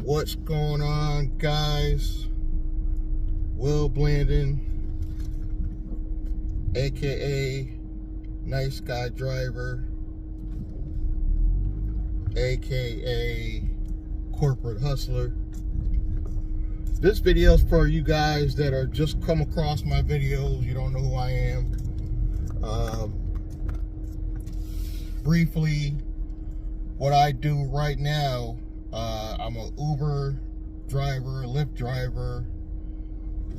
What's going on, guys? Will Blandon, aka Nice Guy Driver, aka Corporate Hustler. This video is for you guys that are just come across my videos. You don't know who I am. Briefly, what I do right now, I'm an Uber driver, Lyft driver.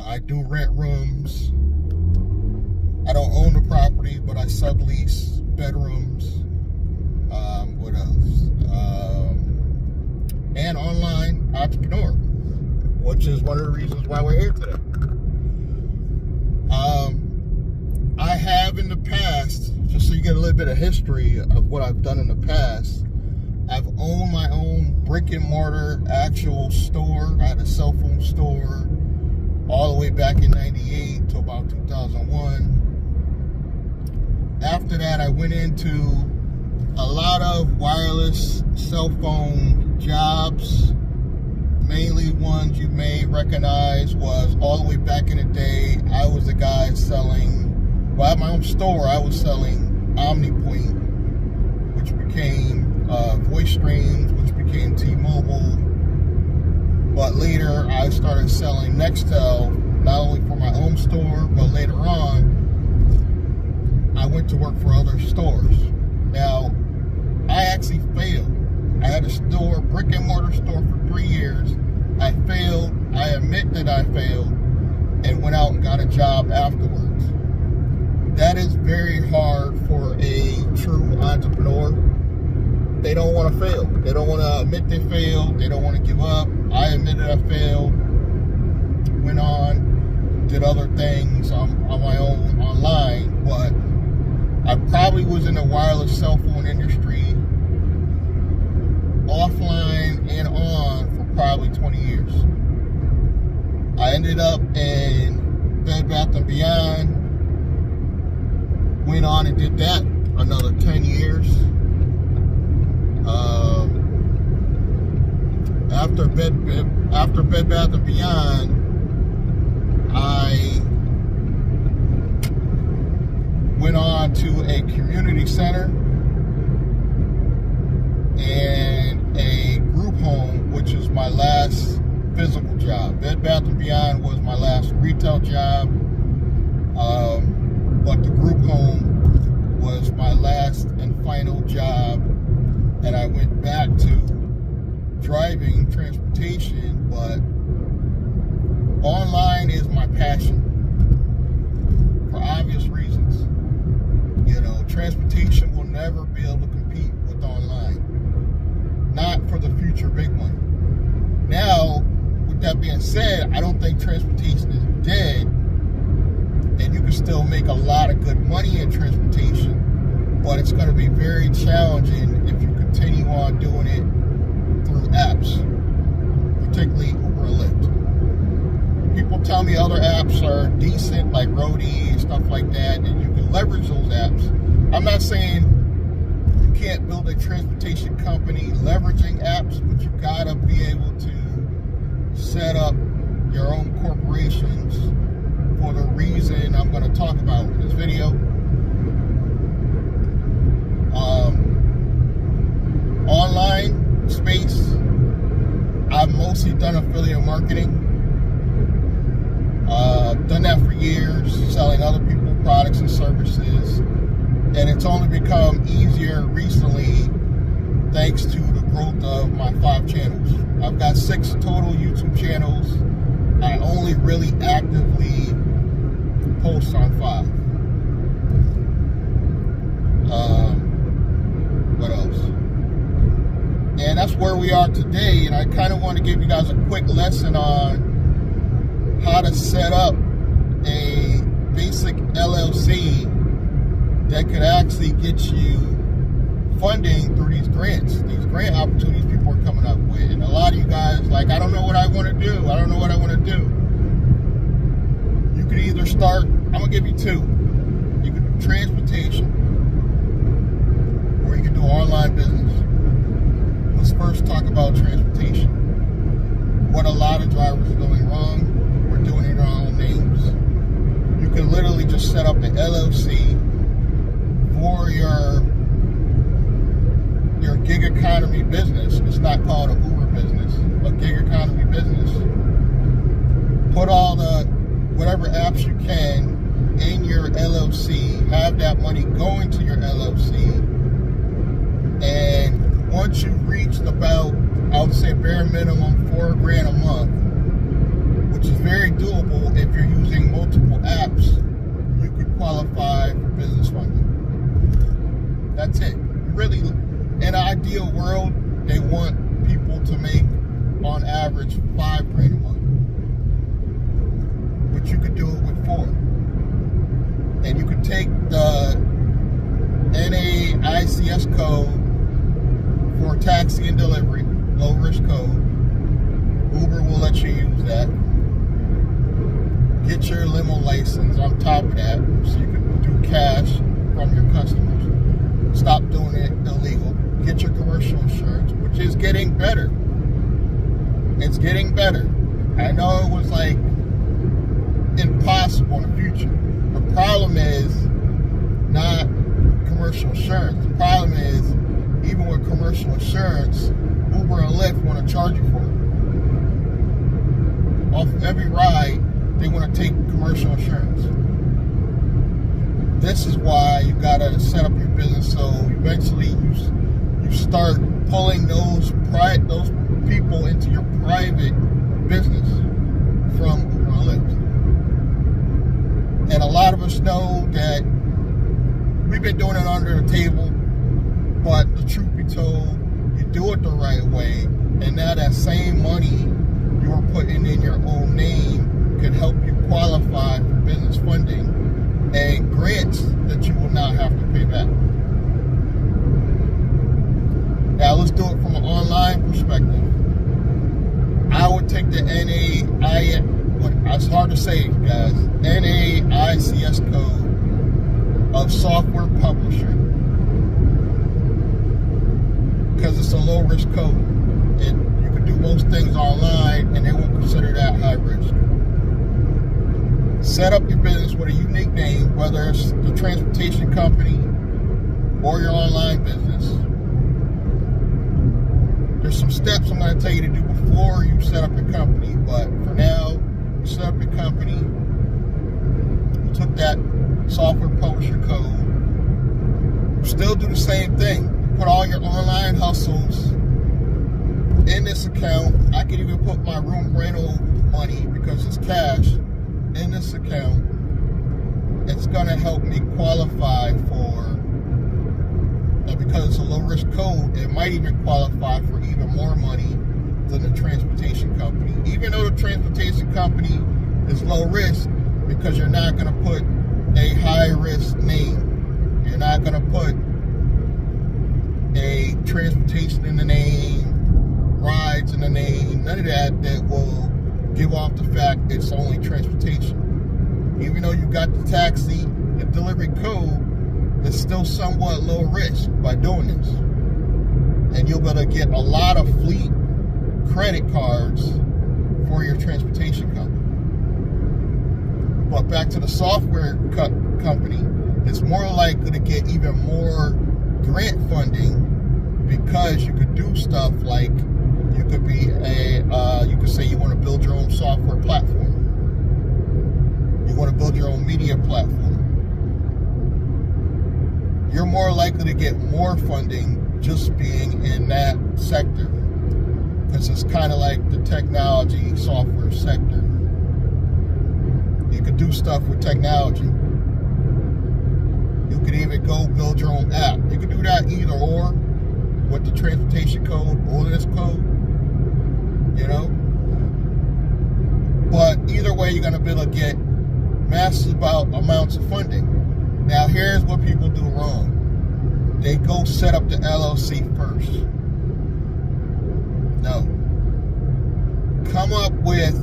I do rent rooms. I don't own the property, but I sublease bedrooms. What else? And online entrepreneur, which is one of the reasons why we're here today. I have in the past, just so you get a little bit of history of what I've done in the past, I've owned my own brick and mortar actual store. I had a cell phone store all the way back in 98 to about 2001. After that, I went into a lot of wireless cell phone jobs. Mainly ones you may recognize was all the way back in the day, I was the guy selling, well, I had my own store. I was selling OmniPoint, which became Voice Streams, which became T-Mobile. But later, I started selling Nextel, not only for my own store, but later on, I went to work for other stores. Now, I actually failed. I had a store, brick and mortar store for 3 years. I failed. I admit that I failed and went out and got a job afterwards. That is very hard for a true entrepreneur. They don't want to fail. They don't want to admit they failed. They don't want to give up. I admitted I failed. Went on, did other things on my own online, but I probably was in the wireless cell phone industry offline and on for probably 20 years. I ended up in Bed Bath & Beyond, went on and did that another 10 years. After Bed Bath & Beyond, I went on to a community center and a group home, which is my last physical job. Bed Bath & Beyond was my last retail job, but the group home was my last and final job, and I went back to driving transportation, but online is my passion for obvious reasons. You know, transportation will never be able to compete with online. Not for the future big money. Now, with that being said, I don't think transportation is dead, and you can still make a lot of good money in transportation, but it's going to be very challenging if you continue on doing it through apps, particularly Uber and Lyft. People tell me other apps are decent, like Roadie and stuff like that, and you can leverage those apps. I'm not saying you can't build a transportation company leveraging apps, but you gotta be able to set up your own corporations for the reason I'm going to talk about in this video. Online space, I've mostly done affiliate marketing. Done that for years, selling other people products and services, and it's only become easier recently thanks to the growth of my 5 channels. I've got 6 total YouTube channels. I only really actively post on 5. What else? And that's where we are today, and I kind of want to give you guys a quick lesson on how to set up a basic LLC that could actually get you funding through these grants, these grant opportunities people are coming up with. And a lot of you guys, like, I don't know what I want to do. I don't know what I want to do. You can either start, I'm going to give you 2. You can do transportation, or you can do online business. Let's first talk about transportation. LLC for your gig economy business. It's not called an Uber business, a gig economy business. Put all the whatever apps you can in your LLC, have that money go into your LLC, and once you've reached about, I would say bare minimum $4,000 a month, which is very doable if you're using multiple apps, you could qualify for business funding. That's it. Really, in an ideal world, they want people to make on average $5,000 a month. But you could do it with 4. And you could take the NAICS code for taxi and delivery, low risk code. Uber will let you use that. Get your limo license on top of that so you can do cash from your customers. Stop doing it illegal. Get your commercial insurance, which is getting better. It's getting better. I know it was like impossible in the future. The problem is not commercial insurance. The problem is, even with commercial insurance, Uber and Lyft want to charge you for it. Off every ride, they want to take commercial insurance. This is why you gotta set up your business so eventually you start pulling those people into your private business from Uber and Lyft. And a lot of us know that we've been doing it under the table, but the truth be told, you do it the right way, and now that same money you are putting in your own name can help you qualify for business funding and grants that you will not have to pay back. Now let's do it from an online perspective. I would take the it's hard to say, guys, NAICS code of software publisher, because it's a low risk code. You can do most things online and they won't consider that high risk. Set up your business with a unique name, whether it's the transportation company or your online business. There's some steps I'm going to tell you to do before you set up your company, but for now, you set up your company, you took that software publisher code, you still do the same thing. You put all your online hustles in this account. I can even put my room rental money, because it's cash, in this account. It's going to help me qualify for, because it's a low risk code, it might even qualify for even more money than the transportation company. Even though the transportation company is low risk, because you're not going to put a high risk name. You're not going to put a transportation in the name, rides in the name, none of that will give off the fact it's only transportation. Even though you got the taxi and delivery code, it's still somewhat low risk by doing this. And you'll be able to get a lot of fleet credit cards for your transportation company. But back to the software company, it's more likely to get even more grant funding, because you could do stuff like, you could be you could say you want to build your own software platform. You want to build your own media platform. You're more likely to get more funding just being in that sector, because it's kind of like the technology software sector. You could do stuff with technology. You could even go build your own app. You could do that either or, with the transportation code or this code, you know. But either way, you're going to be able to get massive amounts of funding. Now, here's what people do wrong. They go set up the LLC first. No. Come up with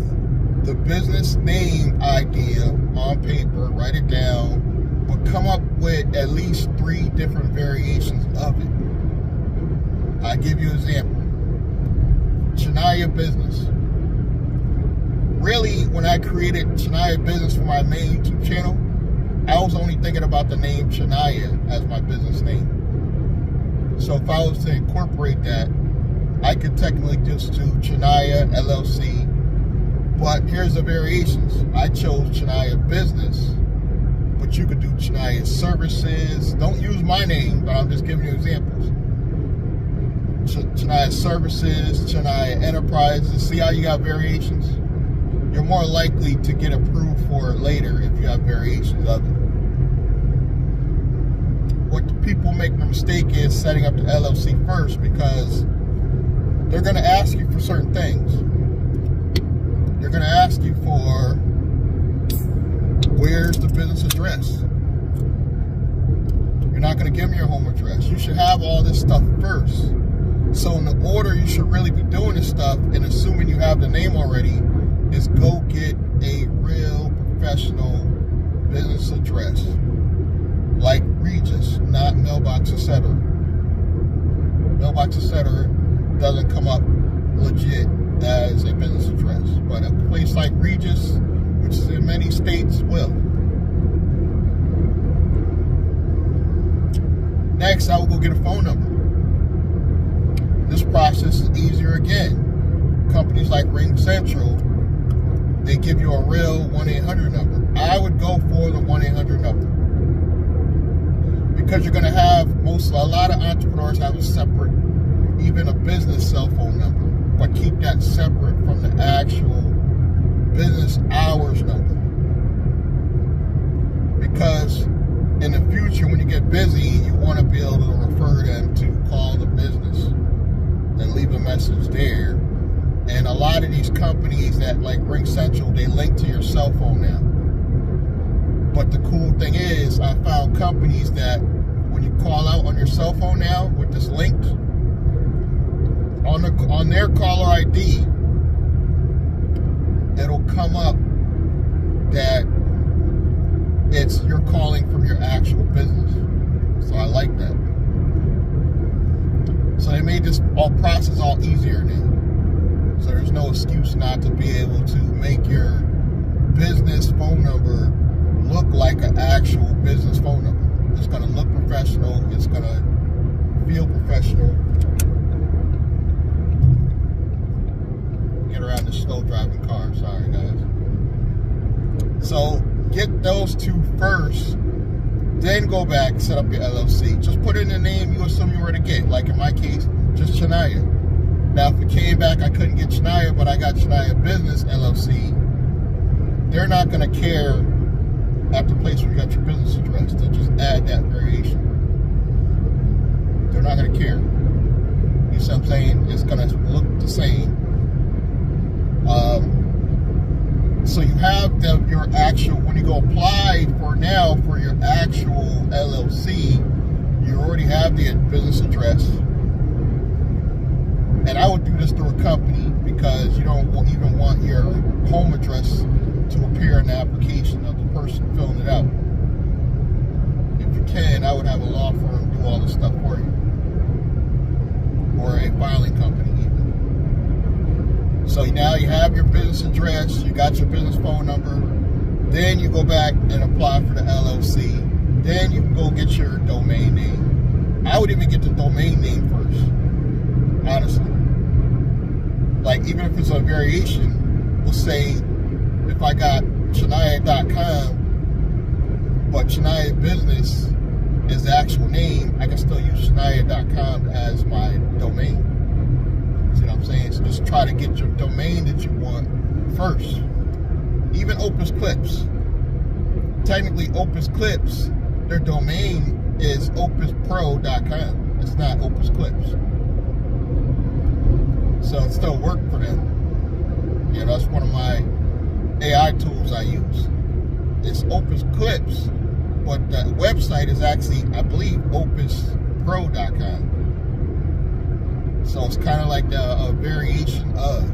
the business name idea on paper, write it down, but come up with at least 3 different variations of it. I'll give you an example. Shania Business. Really, when I created Shania Business for my main YouTube channel, I was only thinking about the name Chania as my business name. So if I was to incorporate that, I could technically just do Chania LLC. But here's the variations. I chose Chania Business, but you could do Chania Services. Don't use my name, but I'm just giving you examples. Chania Services, Chania Enterprises. See how you got variations? You're more likely to get approved for it later if you have variations of it. What the people make the mistake is setting up the LLC first, because they're going to ask you for certain things. They're going to ask you for, where's the business address? You're not going to give them your home address. You should have all this stuff first. So in the order you should really be doing this stuff, and assuming you have the name already, is go get a real professional business address. Like Regis, not Mailbox Etc. Mailbox Etc. doesn't come up legit as a business address, but a place like Regis, which is in many states, will. Next, I will go get a phone number. This process is easier again. Companies like RingCentral, they give you a real 1-800 number. I would go for the 1-800 number, because you're going to have a lot of entrepreneurs have a separate, even a business cell phone number, but keep that separate from the actual business hours number. Because in the future, when you get busy, you want to be able to refer them to call the business and leave a message there. And a lot of these companies that like RingCentral, they link to your cell phone now. But the cool thing is, I found companies that when you call out on your cell phone now with this link, on their caller ID, it'll come up that you're calling from your actual business. So I like that. So they made this process all easier now. So there's no excuse not to be able to make your business phone number look like an actual business phone number. It's going to look professional. It's going to feel professional. Get around the slow driving car. Sorry, guys. So get those two first, then go back, set up your LLC. Just put in the name you assume you were to get. Like in my case, just Chania. Now, if it came back, I couldn't get Chania, but I got Chania Business LLC, they're not going to care at the place where you got your business address. They'll just add that variation. They're not going to care. You see what I'm saying? It's going to look the same. So you have your actual, when you go apply for your actual LLC, you already have the business address. And I would do this through a company, because you don't even want your home address to appear in the application of the person filling it out. If you can, I would have a law firm do all this stuff for you, or a filing company even. So now you have your business address, you got your business phone number, then you go back and apply for the LLC, then you can go get your domain name. I would even get the domain name first, honestly. Like, even if it's a variation, we'll say if I got Chania.com, but Chania Business is the actual name, I can still use Chania.com as my domain. See what I'm saying? So just try to get your domain that you want first. Even Opus Clips. Technically, Opus Clips, their domain is opuspro.com. It's not Opus Clips. So it still worked for them. You know, that's one of my AI tools I use. It's Opus Clips, but the website is actually, I believe, opuspro.com. So it's kind of like a variation of,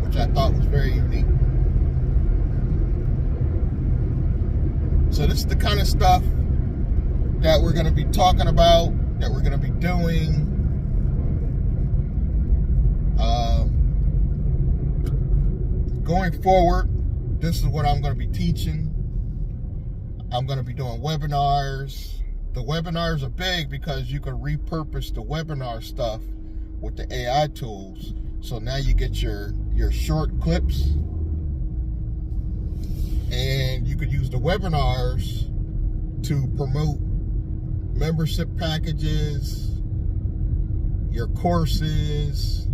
which I thought was very unique. So this is the kind of stuff that we're going to be talking about, that we're going to be doing. Going forward, this is what I'm going to be teaching. I'm going to be doing webinars. The webinars are big because you can repurpose the webinar stuff with the AI tools. So now you get your short clips, and you could use the webinars to promote membership packages, your courses.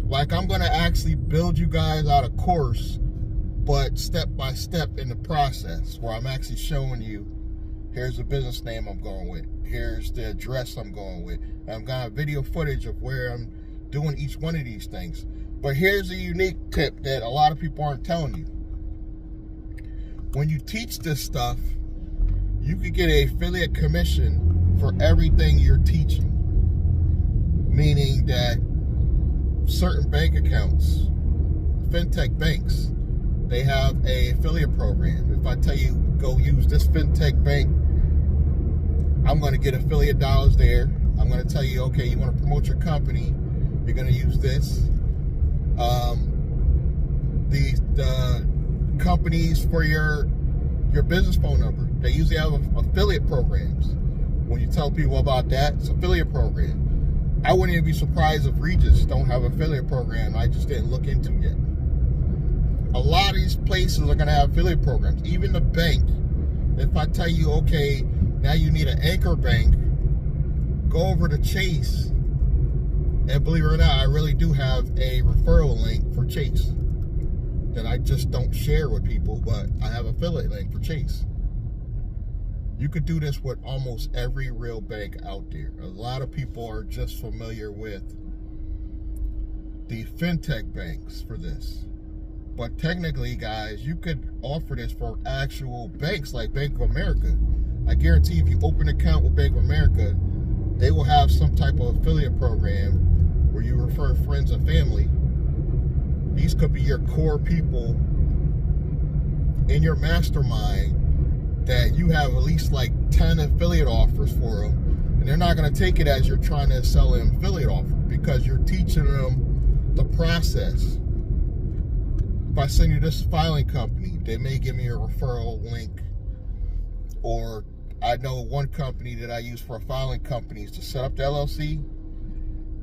Like, I'm going to actually build you guys out a course, but step by step in the process, where I'm actually showing you, here's the business name I'm going with, here's the address I'm going with, and I'm going to have video footage of where I'm doing each one of these things. But here's a unique tip that a lot of people aren't telling you. When you teach this stuff, you could get an affiliate commission for everything you're teaching. Meaning that certain bank accounts, fintech banks, they have a affiliate program. If I tell you, go use this fintech bank, I'm going to get affiliate dollars there. I'm going to tell you, okay, you want to promote your company, you're going to use this. The companies for your business phone number, they usually have affiliate programs. When you tell people about that, it's an affiliate program. I wouldn't even be surprised if Regis don't have an affiliate program I just didn't look into yet. A lot of these places are going to have affiliate programs. Even the bank. If I tell you, okay, now you need an anchor bank, go over to Chase. And believe it or not, I really do have a referral link for Chase that I just don't share with people, but I have an affiliate link for Chase. You could do this with almost every real bank out there. A lot of people are just familiar with the fintech banks for this. But technically, guys, you could offer this for actual banks like Bank of America. I guarantee if you open an account with Bank of America, they will have some type of affiliate program where you refer friends and family. These could be your core people in your mastermind that you have at least like 10 affiliate offers for them. And they're not going to take it as you're trying to sell them affiliate offer, because you're teaching them the process. If I send you this filing company, they may give me a referral link. Or I know one company that I use for filing companies to set up the LLC,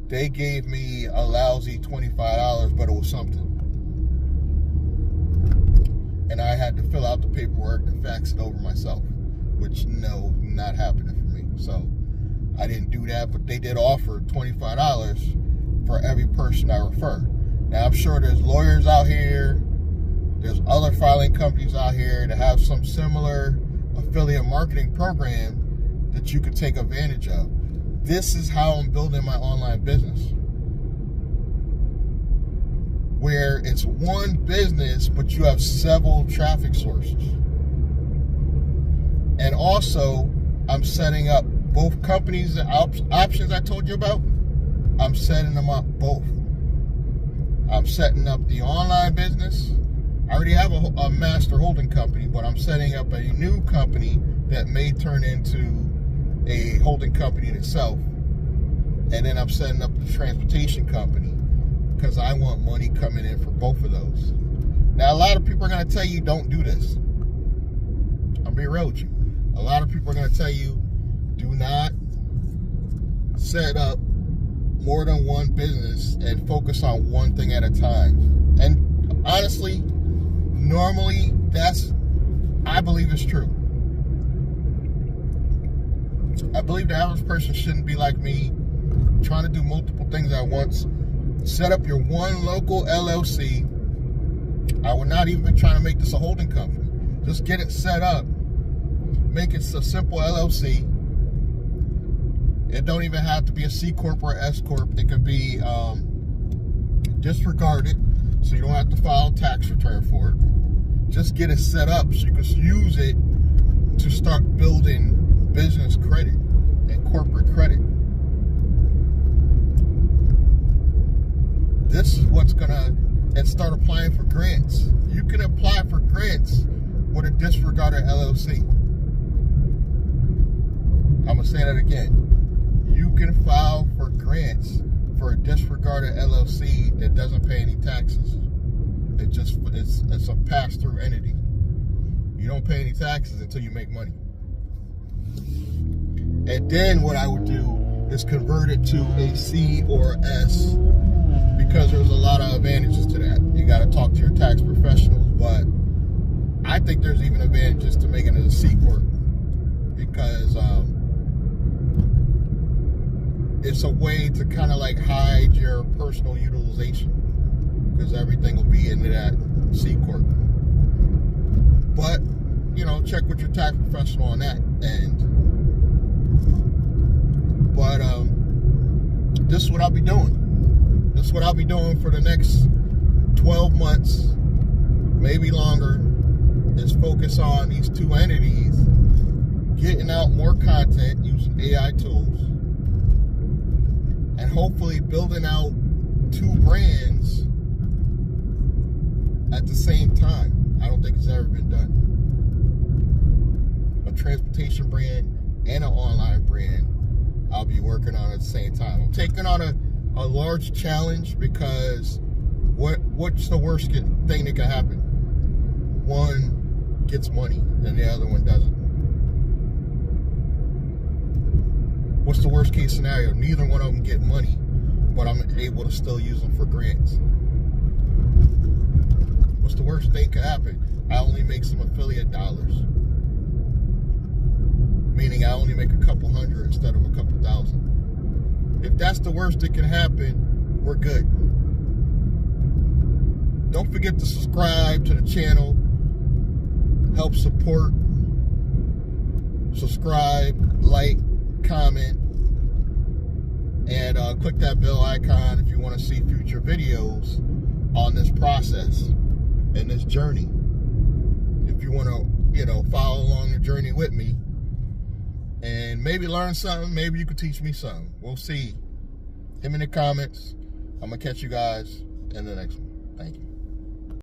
they gave me a lousy $25, but it was something. And I had to fill out the paperwork and fax it over myself, which no, not happening for me. So I didn't do that, but they did offer $25 for every person I refer. Now, I'm sure there's lawyers out here, there's other filing companies out here that have some similar affiliate marketing program that you could take advantage of. This is how I'm building my online business, where it's one business, but you have several traffic sources. And also, I'm setting up both companies and options I told you about. I'm setting them up both. I'm setting up the online business. I already have a master holding company, but I'm setting up a new company that may turn into a holding company in itself. And then I'm setting up the transportation company, because I want money coming in for both of those. Now, a lot of people are going to tell you, don't do this. I'm being real with you. A lot of people are going to tell you, do not set up more than one business and focus on one thing at a time. And honestly, normally, I believe it's true. I believe the average person shouldn't be like me, trying to do multiple things at once. Set up your one local LLC. I would not even be trying to make this a holding company. Just get it set up. Make it a simple LLC. It don't even have to be a C Corp or S Corp. It could be disregarded, so you don't have to file a tax return for it. Just get it set up so you can use it to start building business credit and corporate credit. This is what's gonna, and start applying for grants. You can apply for grants with a disregarded LLC. I'm gonna say that again. You can file for grants for a disregarded LLC that doesn't pay any taxes. It's a pass-through entity. You don't pay any taxes until you make money. And then what I would do is convert it to a C or S, because there's a lot of advantages to that. You got to talk to your tax professionals, but I think there's even advantages to making it a C Corp, because it's a way to kind of like hide your personal utilization, because everything will be into that C Corp. But, you know, check with your tax professional on that end. But this is what I'll be doing. This is what I'll be doing for the next 12 months, maybe longer, is focus on these two entities, getting out more content using AI tools, and hopefully building out two brands at the same time. I don't think it's ever been done. A transportation brand and an online brand I'll be working on at the same time. I'm taking on a large challenge, because what's the worst thing that can happen? One gets money and the other one doesn't. What's the worst case scenario? Neither one of them get money, but I'm able to still use them for grants. What's the worst thing could happen? I only make some affiliate dollars. Meaning I only make a couple hundred instead of a couple thousand. If that's the worst that can happen, we're good. Don't forget to subscribe to the channel. Help support. Subscribe, like, comment, and click that bell icon if you want to see future videos on this process and this journey. If you want to, you know, follow along the journey with me and maybe learn something, maybe you could teach me something. We'll see. Hit me in the comments. I'm going to catch you guys in the next one. Thank you.